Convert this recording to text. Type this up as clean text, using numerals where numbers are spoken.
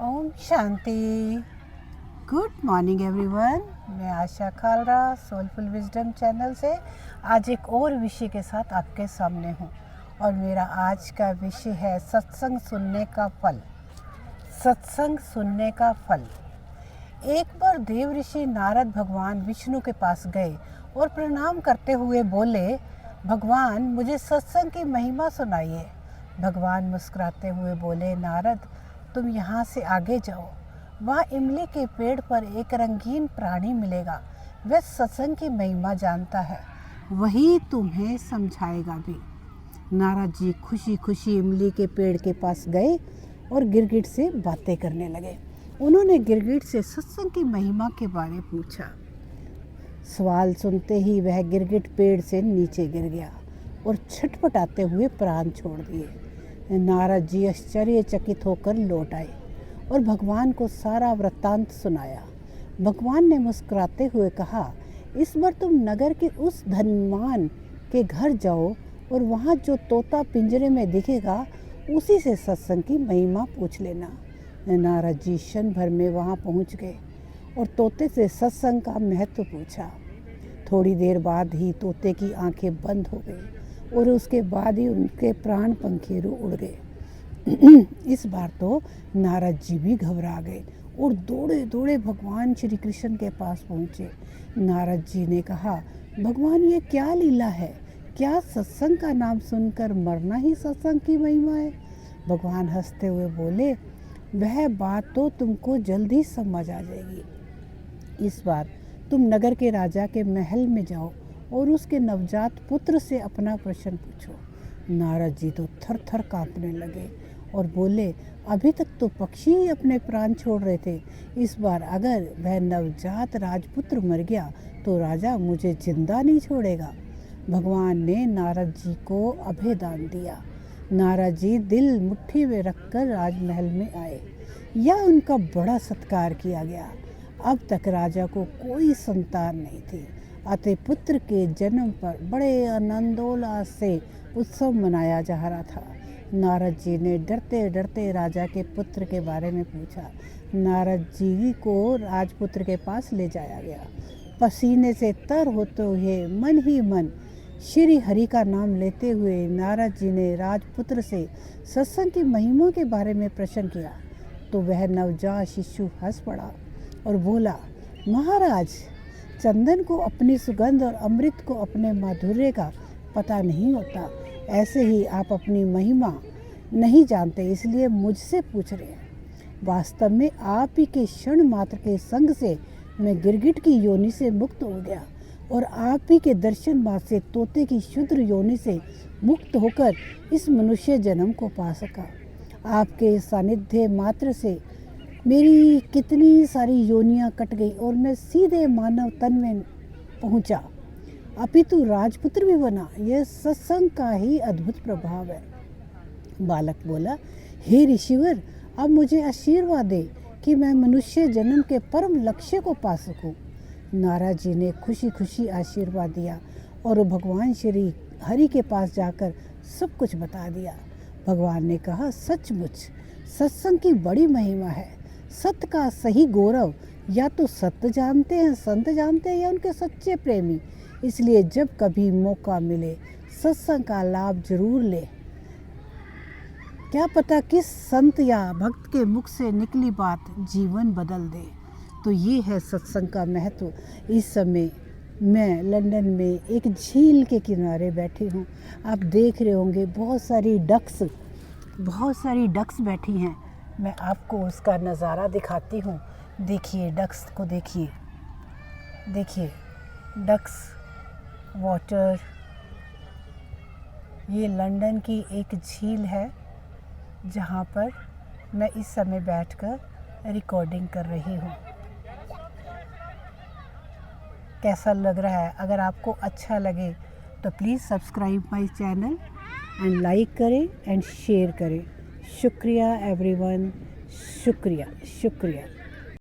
ओम Shanti. Good morning everyone. मैं Asha Khalra soulful wisdom channel से आज एक और विषय के साथ आपके सामने हूँ और मेरा आज का विषय है सत्संग सुनने का फल। सत्संग सुनने का फल। एक बार देव ऋषि नारद भगवान विष्णु के पास गए और प्रणाम करते हुए बोले, भगवान मुझे सत्संग की महिमा सुनाइए। भगवान मुस्कुराते हुए बोले, नारद तुम यहाँ से आगे जाओ, वहाँ इमली के पेड़ पर एक रंगीन प्राणी मिलेगा। वह सत्संग की महिमा जानता है, वही तुम्हें समझाएगा भी। नारद जी खुशी खुशी इमली के पेड़ के पास गए और गिरगिट से बातें करने लगे। उन्होंने गिरगिट से सत्संग की महिमा के बारे पूछा। सवाल सुनते ही वह गिरगिट पेड़ से नीचे गिर गया और छटपटाते हुए प्राण छोड़ दिए। नारद जी आश्चर्यचकित होकर लौट आए और भगवान को सारा वृत्तांत सुनाया। भगवान ने मुस्कुराते हुए कहा, इस बार तुम नगर के उस धनवान के घर जाओ और वहाँ जो तोता पिंजरे में दिखेगा उसी से सत्संग की महिमा पूछ लेना। नारद जी क्षण भर में वहाँ पहुँच गए और तोते से सत्संग का महत्व पूछा। थोड़ी देर बाद ही तोते की आंखें बंद हो गई और उसके बाद ही उनके प्राण पंखेरु उड़ गए। इस बार तो नारद जी भी घबरा गए और दौड़े दौड़े भगवान श्री कृष्ण के पास पहुँचे। नारद जी ने कहा, भगवान ये क्या लीला है? क्या सत्संग का नाम सुनकर मरना ही सत्संग की महिमा है? भगवान हंसते हुए बोले, वह बात तो तुमको जल्द ही समझ आ जाएगी। इस बार तुम नगर के राजा के महल में जाओ और उसके नवजात पुत्र से अपना प्रश्न पूछो। नारद जी तो थर थर कांपने लगे और बोले, अभी तक तो पक्षी ही अपने प्राण छोड़ रहे थे, इस बार अगर वह नवजात राजपुत्र मर गया तो राजा मुझे जिंदा नहीं छोड़ेगा। भगवान ने नारद जी को अभय दान दिया। नारद जी दिल मुट्ठी में रखकर राजमहल में आए। यह उनका बड़ा सत्कार किया गया। अब तक राजा को कोई संतान नहीं थी, अतः पुत्र के जन्म पर बड़े आनंदोल्लास से उत्सव मनाया जा रहा था। नारद जी ने डरते डरते राजा के पुत्र के बारे में पूछा। नारद जी को राजपुत्र के पास ले जाया गया। पसीने से तर होते हुए मन ही मन श्री हरि का नाम लेते हुए नारद जी ने राजपुत्र से सत्संग की महिमा के बारे में प्रश्न किया तो वह नवजात शिशु हंस पड़ा और बोला, महाराज चंदन को अपनी सुगंध और अमृत को अपने माधुर्य का पता नहीं होता। ऐसे ही आप अपनी महिमा नहीं जानते, इसलिए मुझसे पूछ रहे हैं। वास्तव में आप ही के क्षण मात्र के संग से मैं गिरगिट की योनि से मुक्त हो गया और आप ही के दर्शन मात्र से तोते की शुद्र योनि से मुक्त होकर इस मनुष्य जन्म को पा सका। आपके सानिध्य मात्र से मेरी कितनी सारी योनियां कट गई और मैं सीधे मानव तन में पहुंचा, अपितु राजपुत्र भी बना। यह सत्संग का ही अद्भुत प्रभाव है। बालक बोला, हे ऋषिवर, अब मुझे आशीर्वाद दे कि मैं मनुष्य जन्म के परम लक्ष्य को पा सकूं। नारद जी ने खुशी खुशी आशीर्वाद दिया और भगवान श्री हरि के पास जाकर सब कुछ बता दिया। भगवान ने कहा, सचमुच सत्संग की बड़ी महिमा है। सत्य का सही गौरव या तो सत्य जानते हैं, संत जानते हैं या उनके सच्चे प्रेमी। इसलिए जब कभी मौका मिले सत्संग का लाभ जरूर ले। क्या पता किस संत या भक्त के मुख से निकली बात जीवन बदल दे। तो ये है सत्संग का महत्व। इस समय मैं लंदन में एक झील के किनारे बैठी हूँ। आप देख रहे होंगे बहुत सारी डक्स बैठी हैं। मैं आपको उसका नज़ारा दिखाती हूँ। देखिए डक्स को, देखिए डक्स वाटर। ये लंदन की एक झील है जहाँ पर मैं इस समय बैठकर रिकॉर्डिंग कर रही हूँ। कैसा लग रहा है? अगर आपको अच्छा लगे तो please subscribe my channel and like करें एंड शेयर करें। शुक्रिया एवरीवन, शुक्रिया।